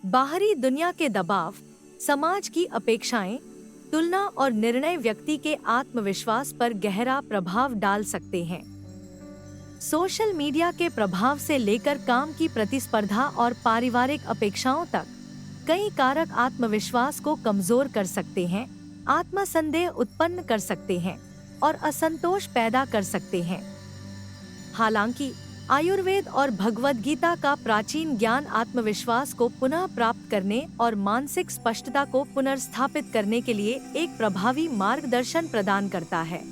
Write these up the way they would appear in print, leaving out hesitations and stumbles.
बाहरी दुनिया के दबाव, समाज की अपेक्षाएं, तुलना और निर्णय व्यक्ति के आत्मविश्वास पर गहरा प्रभाव डाल सकते हैं। सोशल मीडिया के प्रभाव से लेकर काम की प्रतिस्पर्धा और पारिवारिक अपेक्षाओं तक कई कारक आत्मविश्वास को कमजोर कर सकते हैं, आत्मसंदेह उत्पन्न कर सकते हैं और असंतोष पैदा कर सकते हैं। हालांकि आयुर्वेद और भगवद गीता का प्राचीन ज्ञान आत्मविश्वास को पुनः प्राप्त करने और मानसिक स्पष्टता को पुनर्स्थापित करने के लिए एक प्रभावी मार्गदर्शन प्रदान करता है।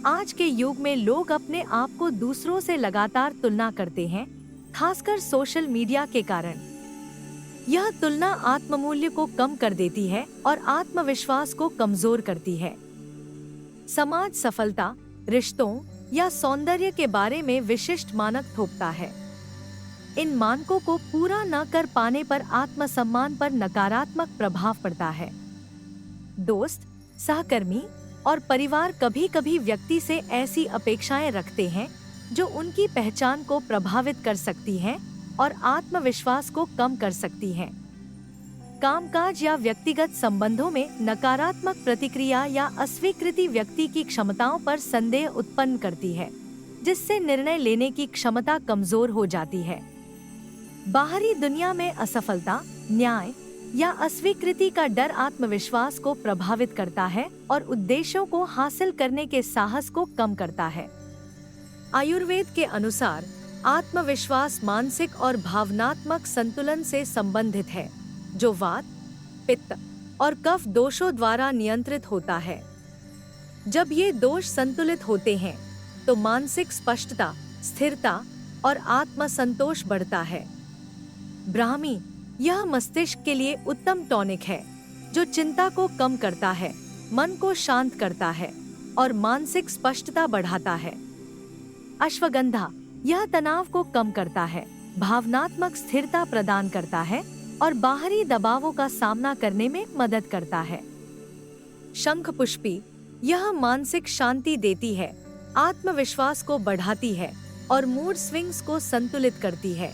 आज के युग में लोग अपने आप को दूसरों से लगातार तुलना करते हैं, खासकर सोशल मीडिया के कारण। यह तुलना आत्ममूल्य को कम कर देती है और आत्मविश्वास को कमजोर करती है। समाज सफलता, रिश्तों या सौंदर्य के बारे में विशिष्ट मानक थोपता है। इन मानकों को पूरा न कर पाने पर आत्मसम्मान पर नकारात्मक प्रभाव पड़ता है। दोस्त, सहकर्मी और परिवार कभी-कभी व्यक्ति से ऐसी अपेक्षाएं रखते हैं जो उनकी पहचान को प्रभावित कर सकती हैं और आत्मविश्वास को कम कर सकती हैं। कामकाज या व्यक्तिगत संबंधों में नकारात्मक प्रतिक्रिया या अस्वीकृति व्यक्ति की क्षमताओं पर संदेह उत्पन्न करती है, जिससे निर्णय लेने की क्षमता कमजोर हो जाती है। बाहरी दुनिया में असफलता, न्याय या अस्वीकृति का डर आत्मविश्वास को प्रभावित करता है और उद्देश्यों को हासिल करने के साहस को कम करता है। आयुर्वेद के अनुसार आत्मविश्वास मानसिक और भावनात्मक संतुलन से संबंधित है, जो वात, पित्त और कफ दोषों द्वारा नियंत्रित होता है। जब ये दोष संतुलित होते हैं, तो मानसिक स्पष्टता, स्थिरता और आत्मसंतोष बढ़ता है। ब्राह्मी, यह मस्तिष्क के लिए उत्तम टॉनिक है, जो चिंता को कम करता है, मन को शांत करता है और मानसिक स्पष्टता बढ़ाता है। अश्वगंधा, यह तनाव को कम करता है, भावनात्मक स्थिरता प्रदान करता है और बाहरी दबावों का सामना करने में मदद करता है। शंखपुष्पी, यह मानसिक शांति देती है, आत्मविश्वास को बढ़ाती है और मूड स्विंग्स को संतुलित करती है।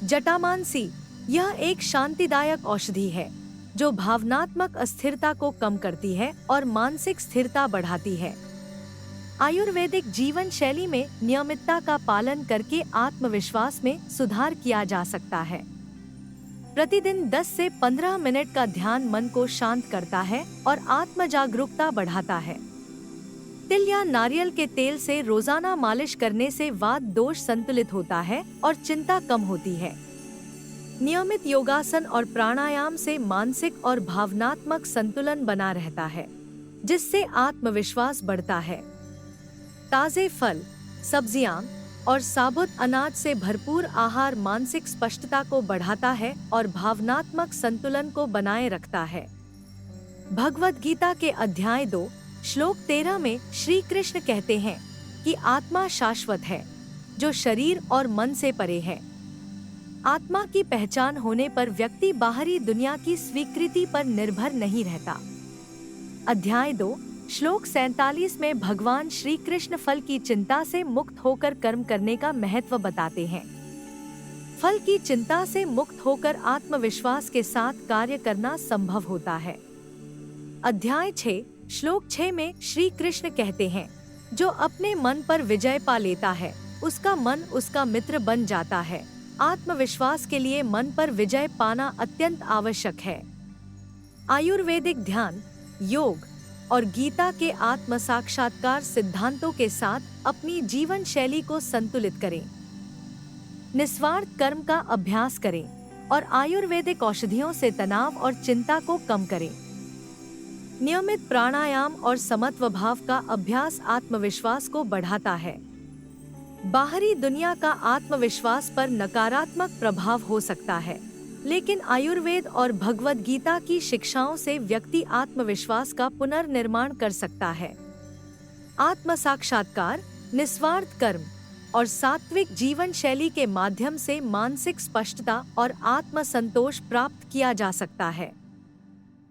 जटामांसी, यह एक शांतिदायक औषधि है, जो भावनात्मक अस्थिरता को कम करती है और मानसिक स्थिरता बढ़ाती है। आयुर्वेदिक जीवन शैली में नियमितता का पालन करके आत्मविश्वास में सुधार किया जा सकता है। प्रतिदिन 10 से 15 मिनट का ध्यान मन को शांत करता है और आत्म जागरूकता बढ़ाता है। तिल या नारियल के तेल से रोजाना मालिश करने से वात दोष संतुलित होता है और चिंता कम होती है। नियमित योगासन और प्राणायाम से मानसिक और भावनात्मक संतुलन बना रहता है, जिससे आत्मविश्वास बढ़ता है। ताजे फल, सब्जियां और साबुत अनाज से भरपूर आहार मानसिक स्पष्टता को बढ़ाता है और भावनात्मक संतुलन को बनाए रखता है। भगवद गीता के अध्याय 2, श्लोक 13 में श्री कृष्ण कहते हैं कि आत्मा शाश्वत है, जो शरीर और मन से परे है। आत्मा की पहचान होने पर व्यक्ति बाहरी दुनिया की स्वीकृति पर निर्भर नहीं रहता। अध्याय 2, श्लोक 47 में भगवान श्री कृष्ण फल की चिंता से मुक्त होकर कर्म करने का महत्व बताते हैं। फल की चिंता से मुक्त होकर आत्मविश्वास के साथ कार्य करना संभव होता है। अध्याय 6, श्लोक 6 में श्री कृष्ण कहते हैं, जो अपने मन पर विजय पा लेता है, उसका मन उसका मित्र बन जाता है। आत्मविश्वास के लिए मन पर विजय पाना अत्यंत आवश्यक है। आयुर्वेदिक ध्यान, योग और गीता के आत्म साक्षात्कार सिद्धांतों के साथ अपनी जीवन शैली को संतुलित करें। निस्वार्थ कर्म का अभ्यास करें और आयुर्वेदिक औषधियों से तनाव और चिंता को कम करें। नियमित प्राणायाम और समत्व भाव का अभ्यास आत्मविश्वास को बढ़ाता है। बाहरी दुनिया का आत्मविश्वास पर नकारात्मक प्रभाव हो सकता है, लेकिन आयुर्वेद और भगवद गीता की शिक्षाओं से व्यक्ति आत्मविश्वास का पुनर्निर्माण कर सकता है। आत्म साक्षात्कार, निस्वार्थ कर्म और सात्विक जीवन शैली के माध्यम से मानसिक स्पष्टता और आत्म संतोष प्राप्त किया जा सकता है।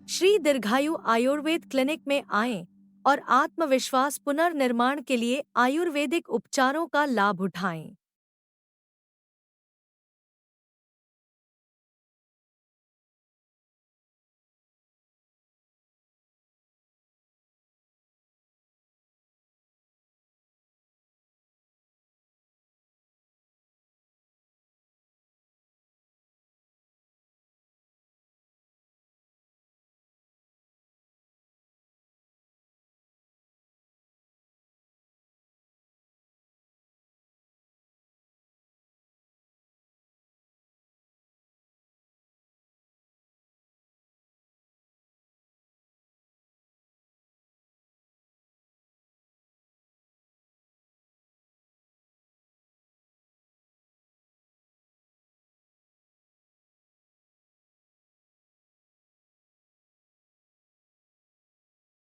श्री दीर्घायु आयुर्वेद क्लिनिक में आएं और आत्मविश्वास पुनर्निर्माण के लिए आयुर्वेदिक उपचारों का लाभ उठाएं।